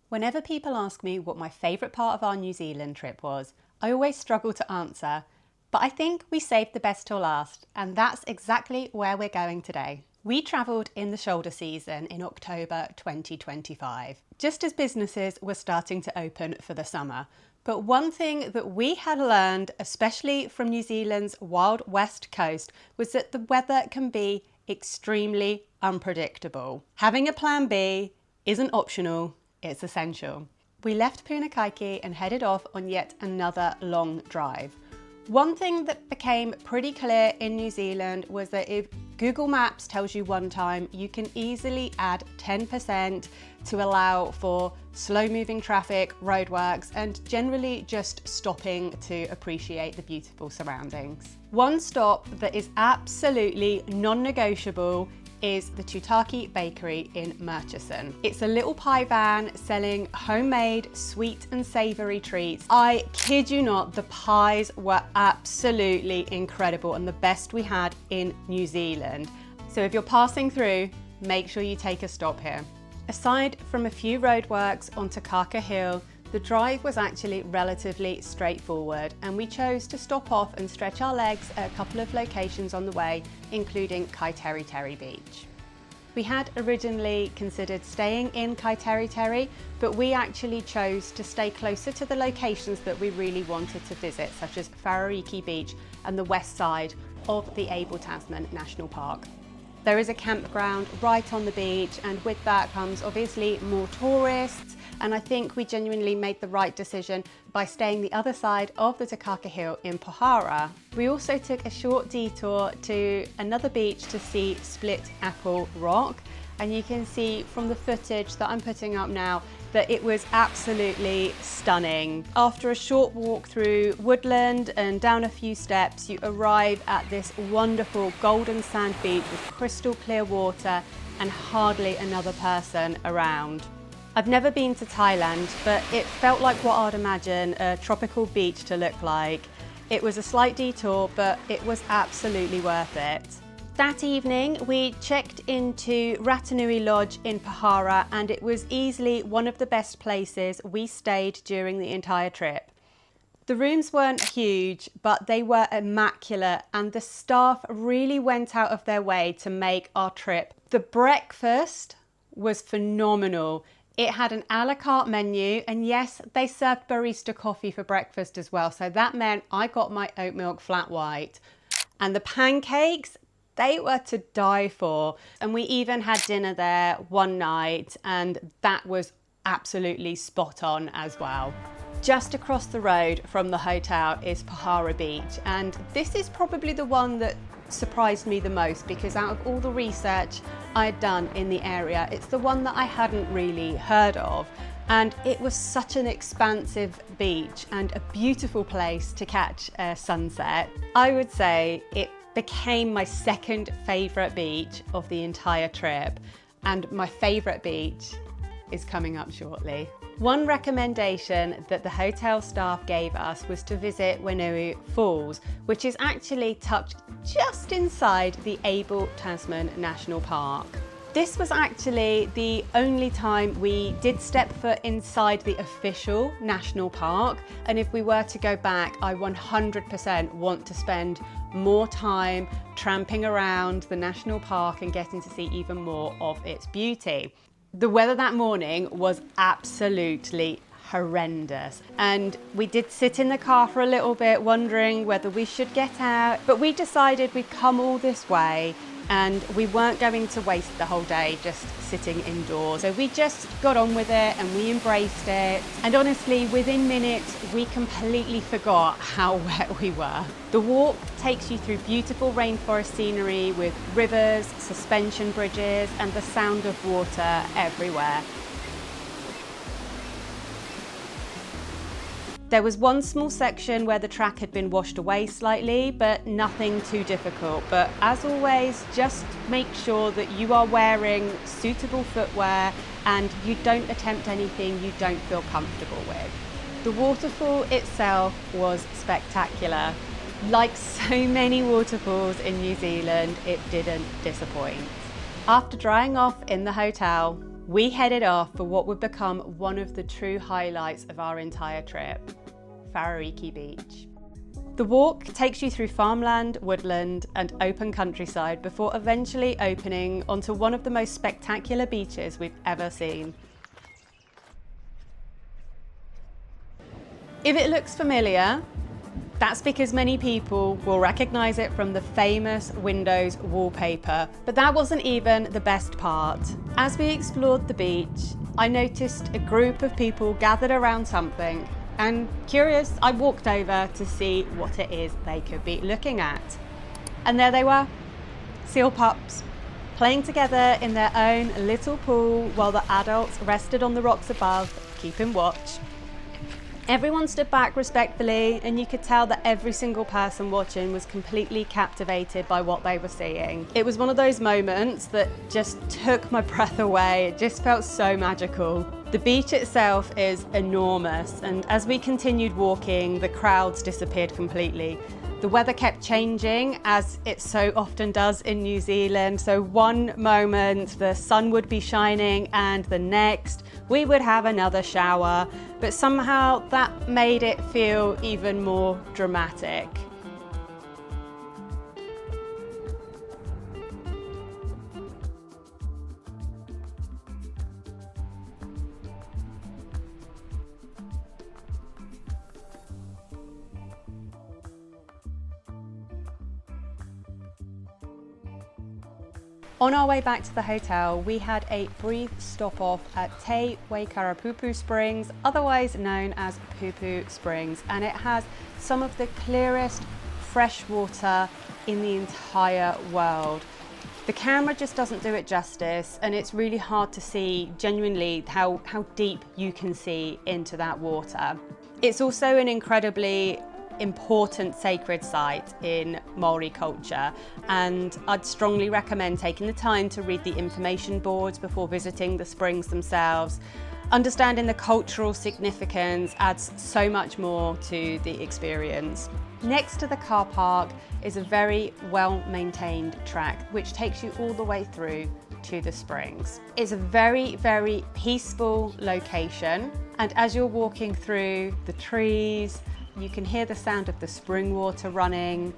Whenever people ask me what my favourite part of our New Zealand trip was, I always struggle to answer, but I think we saved the best till last, and that's exactly where we're going today. We travelled in the shoulder season in October 2025, just as businesses were starting to open for the summer. But one thing that we had learned, especially from New Zealand's wild west coast, was that the weather can be extremely unpredictable. Having a plan B isn't optional, it's essential. We left Punakaiki and headed off on yet another long drive. One thing that became pretty clear in New Zealand was that if Google Maps tells you one time, you can easily add 10% to allow for slow-moving traffic, roadworks, and generally just stopping to appreciate the beautiful surroundings. One stop that is absolutely non-negotiable is the Tutaki Bakery in Murchison. It's a little pie van selling homemade sweet and savoury treats. I kid you not, the pies were absolutely incredible and the best we had in New Zealand. So if you're passing through, make sure you take a stop here. Aside from a few roadworks onto Kaka Hill, the drive was actually relatively straightforward, and we chose to stop off and stretch our legs at a couple of locations on the way, including Kaiteriteri Beach. We had originally considered staying in Kaiteriteri, but we actually chose to stay closer to the locations that we really wanted to visit, such as Wharariki Beach and the west side of the Abel Tasman National Park. There is a campground right on the beach, and with that comes obviously more tourists, and I think we genuinely made the right decision by staying the other side of the Takaka Hill in Pohara. We also took a short detour to another beach to see Split Apple Rock, and you can see from the footage that I'm putting up now that it was absolutely stunning. After a short walk through woodland and down a few steps, you arrive at this wonderful golden sand beach with crystal clear water and hardly another person around. I've never been to Thailand, but it felt like what I'd imagine a tropical beach to look like. It was a slight detour, but it was absolutely worth it. That evening, we checked into Ratanui Lodge in Pohara, and it was easily one of the best places we stayed during the entire trip. The rooms weren't huge, but they were immaculate, and the staff really went out of their way to make our trip. The breakfast was phenomenal. It had an a la carte menu, and yes, they served barista coffee for breakfast as well, so that meant I got my oat milk flat white. And the pancakes, they were to die for. And we even had dinner there one night, and that was absolutely spot on as well. Just across the road from the hotel is Pohara Beach, and this is probably the one that surprised me the most, because out of all the research I had done in the area, it's the one that I hadn't really heard of. And it was such an expansive beach and a beautiful place to catch a sunset. I would say it became my second favourite beach of the entire trip, and my favourite beach is coming up shortly. One recommendation that the hotel staff gave us was to visit Wainui Falls, which is actually tucked just inside the Abel Tasman National Park. This was actually the only time we did step foot inside the official national park, and if we were to go back, I 100% want to spend more time tramping around the national park and getting to see even more of its beauty. The weather that morning was absolutely horrendous, and we did sit in the car for a little bit wondering whether we should get out, but we decided we'd come all this way and we weren't going to waste the whole day just sitting indoors. So we just got on with it and we embraced it. And honestly, within minutes, we completely forgot how wet we were. The walk takes you through beautiful rainforest scenery with rivers, suspension bridges, and the sound of water everywhere. There was one small section where the track had been washed away slightly, but nothing too difficult. But as always, just make sure that you are wearing suitable footwear and you don't attempt anything you don't feel comfortable with. The waterfall itself was spectacular. Like so many waterfalls in New Zealand, it didn't disappoint. After drying off in the hotel, we headed off for what would become one of the true highlights of our entire trip, Wharariki Beach. The walk takes you through farmland, woodland and open countryside before eventually opening onto one of the most spectacular beaches we've ever seen. If it looks familiar, that's because many people will recognise it from the famous Windows wallpaper, but that wasn't even the best part. As we explored the beach, I noticed a group of people gathered around something, and curious, I walked over to see what it is they could be looking at. And there they were, seal pups, playing together in their own little pool while the adults rested on the rocks above, keeping watch. Everyone stood back respectfully, and you could tell that every single person watching was completely captivated by what they were seeing. It was one of those moments that just took my breath away. It just felt so magical. The beach itself is enormous, and as we continued walking, the crowds disappeared completely. The weather kept changing, as it so often does in New Zealand. So one moment the sun would be shining, and the next we would have another shower, but somehow that made it feel even more dramatic. On our way back to the hotel, we had a brief stop off at Waikoropupū Springs, otherwise known as Pupu Springs, and it has some of the clearest fresh water in the entire world. The camera just doesn't do it justice, and it's really hard to see genuinely how deep you can see into that water. It's also an incredibly important sacred site in Maori culture, and I'd strongly recommend taking the time to read the information boards before visiting the springs themselves. Understanding the cultural significance adds so much more to the experience. Next to the car park is a very well-maintained track which takes you all the way through to the springs. It's a very, very peaceful location, and as you're walking through the trees, you can hear the sound of the spring water running.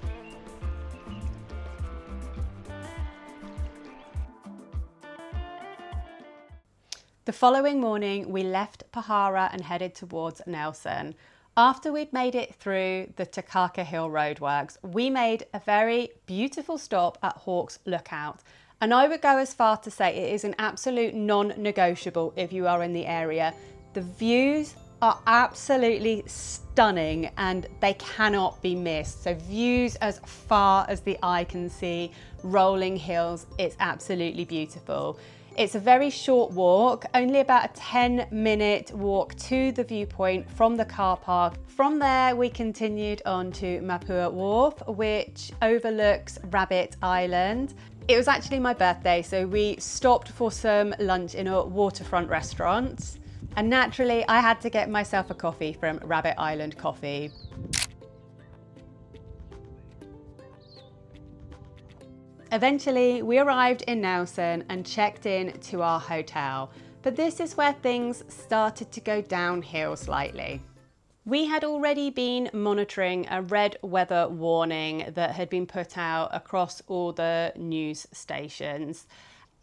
The following morning, we left Pohara and headed towards Nelson. After we'd made it through the Takaka Hill roadworks, we made a very beautiful stop at Hawke's Lookout. And I would go as far to say it is an absolute non-negotiable if you are in the area. The views are absolutely stunning and they cannot be missed. So views as far as the eye can see, rolling hills, it's absolutely beautiful. It's a very short walk, only about a 10-minute walk to the viewpoint from the car park. From there, we continued on to Mapua Wharf, which overlooks Rabbit Island. It was actually my birthday, so we stopped for some lunch in a waterfront restaurant. And naturally, I had to get myself a coffee from Rabbit Island Coffee. Eventually, we arrived in Nelson and checked in to our hotel. But this is where things started to go downhill slightly. We had already been monitoring a red weather warning that had been put out across all the news stations.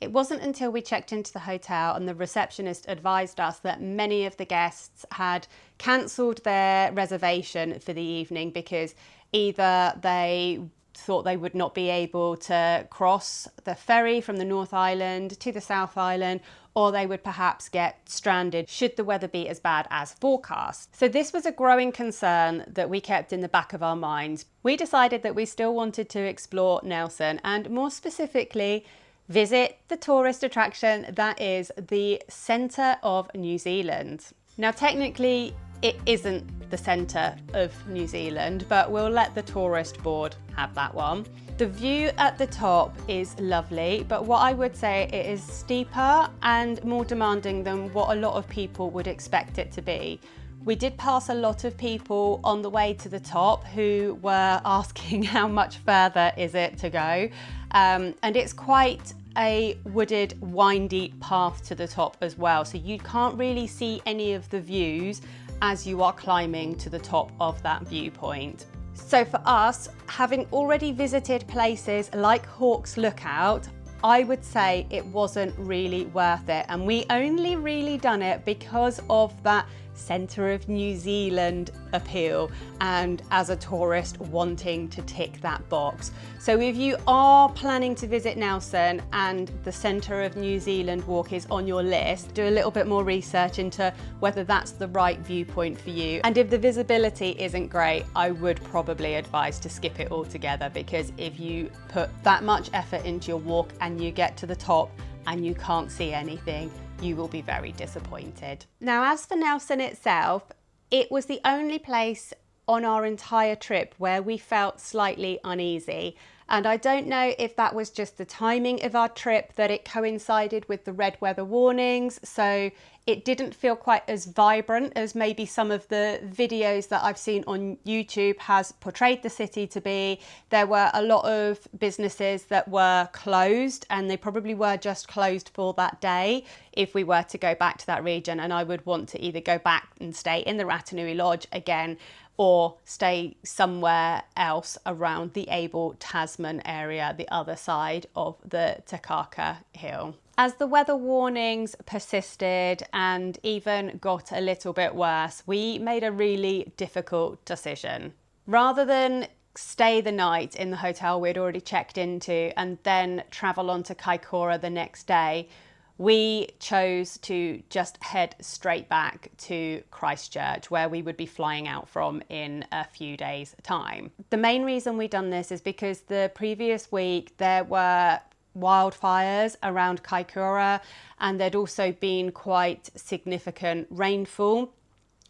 It wasn't until we checked into the hotel and the receptionist advised us that many of the guests had cancelled their reservation for the evening because either they thought they would not be able to cross the ferry from the North Island to the South Island, or they would perhaps get stranded should the weather be as bad as forecast. So this was a growing concern that we kept in the back of our minds. We decided that we still wanted to explore Nelson, and more specifically, visit the tourist attraction that is the centre of New Zealand. Now, technically, it isn't the centre of New Zealand, but we'll let the tourist board have that one. The view at the top is lovely, but what I would say it is steeper and more demanding than what a lot of people would expect it to be. We did pass a lot of people on the way to the top who were asking how much further is it to go. And it's quite a wooded, windy path to the top as well, so you can't really see any of the views as you are climbing to the top of that viewpoint. So for us, having already visited places like Hawk's Lookout, I would say it wasn't really worth it, and we only really done it because of that centre of New Zealand appeal and as a tourist wanting to tick that box. So if you are planning to visit Nelson and the centre of New Zealand walk is on your list, do a little bit more research into whether that's the right viewpoint for you. And if the visibility isn't great, I would probably advise to skip it altogether, because if you put that much effort into your walk and you get to the top and you can't see anything, you will be very disappointed. Now, as for Nelson itself, it was the only place on our entire trip where we felt slightly uneasy. And I don't know if that was just the timing of our trip, that it coincided with the red weather warnings, so it didn't feel quite as vibrant as maybe some of the videos that I've seen on YouTube has portrayed the city to be. There were a lot of businesses that were closed, and they probably were just closed for that day if we were to go back to that region, and I would want to either go back and stay in the Ratanui Lodge again or stay somewhere else around the Abel Tasman area, the other side of the Takaka Hill. As the weather warnings persisted and even got a little bit worse, we made a really difficult decision. Rather than stay the night in the hotel we'd already checked into and then travel on to Kaikoura the next day, we chose to just head straight back to Christchurch, where we would be flying out from in a few days' time. The main reason we done this is because the previous week there were wildfires around Kaikoura, and there'd also been quite significant rainfall.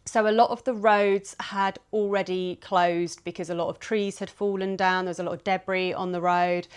So a lot of the roads had already closed because a lot of trees had fallen down, there's a lot of debris on the road.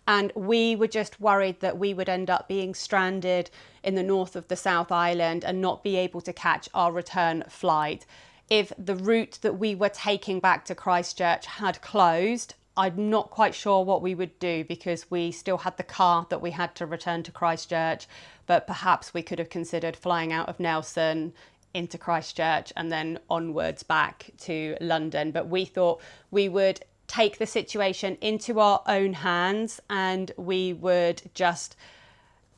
And we were just worried that we would end up being stranded in the north of the South Island and not be able to catch our return flight. If the route that we were taking back to Christchurch had closed, I'm not quite sure what we would do, because we still had the car that we had to return to Christchurch, but perhaps we could have considered flying out of Nelson into Christchurch and then onwards back to London. But we thought we would take the situation into our own hands and we would just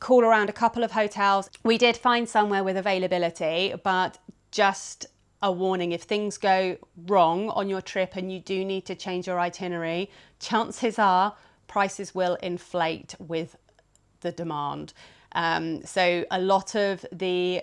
call around a couple of hotels. We did find somewhere with availability, but just a warning, if things go wrong on your trip and you do need to change your itinerary, chances are prices will inflate with the demand. So a lot of the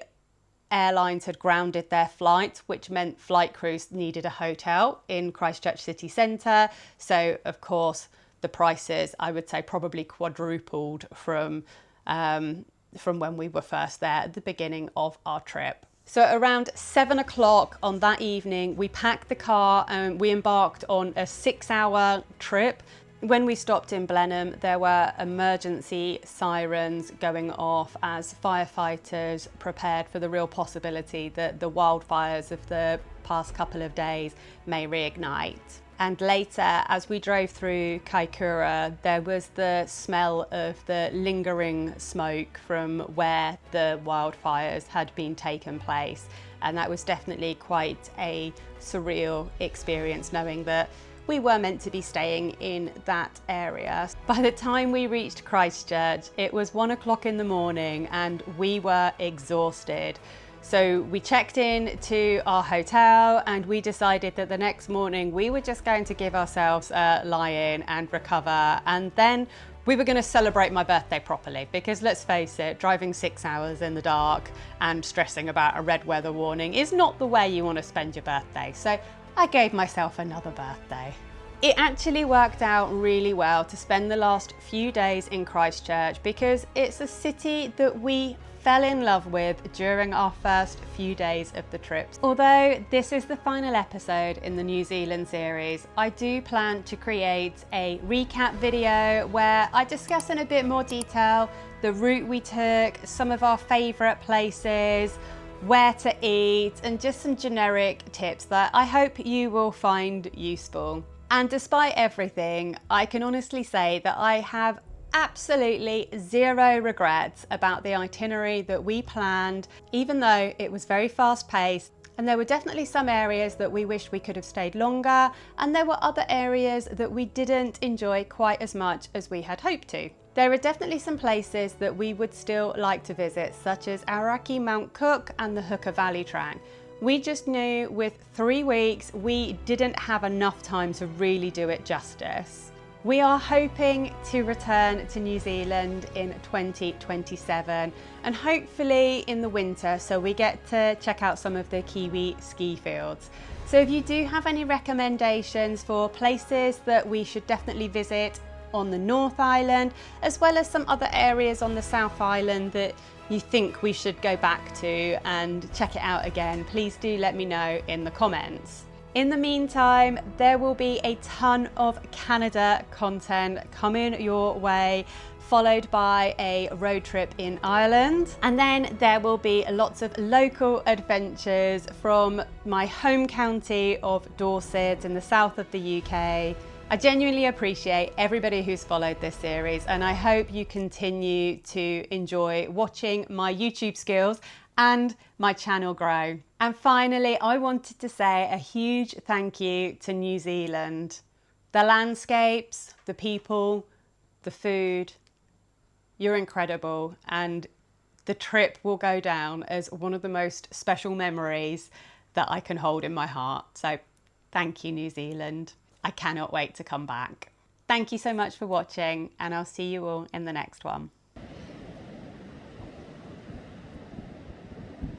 airlines had grounded their flights, which meant flight crews needed a hotel in Christchurch city centre. So of course the prices, I would say, probably quadrupled from when we were first there at the beginning of our trip. So around 7 o'clock on that evening, we packed the car and we embarked on a 6-hour trip. When we stopped in Blenheim, there were emergency sirens going off as firefighters prepared for the real possibility that the wildfires of the past couple of days may reignite. And later, as we drove through Kaikoura, there was the smell of the lingering smoke from where the wildfires had been taken place. And that was definitely quite a surreal experience, knowing that we were meant to be staying in that area. By the time we reached Christchurch, it was 1 o'clock in the morning and we were exhausted. So we checked in to our hotel and we decided that the next morning we were just going to give ourselves a lie-in and recover, and then we were going to celebrate my birthday properly, because let's face it, driving 6 hours in the dark and stressing about a red weather warning is not the way you want to spend your birthday. So I gave myself another birthday. It actually worked out really well to spend the last few days in Christchurch, because it's a city that we fell in love with during our first few days of the trip. Although this is the final episode in the New Zealand series, I do plan to create a recap video where I discuss in a bit more detail the route we took, some of our favourite places, where to eat, and just some generic tips that I hope you will find useful. And despite everything, I can honestly say that I have absolutely zero regrets about the itinerary that we planned, even though it was very fast paced. And there were definitely some areas that we wished we could have stayed longer, and there were other areas that we didn't enjoy quite as much as we had hoped to. There are definitely some places that we would still like to visit, such as Aoraki Mount Cook and the Hooker Valley Track. We just knew with 3 weeks we didn't have enough time to really do it justice. We are hoping to return to New Zealand in 2027 and hopefully in the winter, so we get to check out some of the Kiwi ski fields. So if you do have any recommendations for places that we should definitely visit on the North Island, as well as some other areas on the South Island that you think we should go back to and check it out again, please do let me know in the comments. In the meantime, there will be a ton of Canada content coming your way, followed by a road trip in Ireland. And then there will be lots of local adventures from my home county of Dorset in the south of the UK. I genuinely appreciate everybody who's followed this series, and I hope you continue to enjoy watching my YouTube skills and my channel grow. And finally, I wanted to say a huge thank you to New Zealand. The landscapes, the people, the food, you're incredible, and the trip will go down as one of the most special memories that I can hold in my heart. So thank you, New Zealand. I cannot wait to come back. Thank you so much for watching, and I'll see you all in the next one.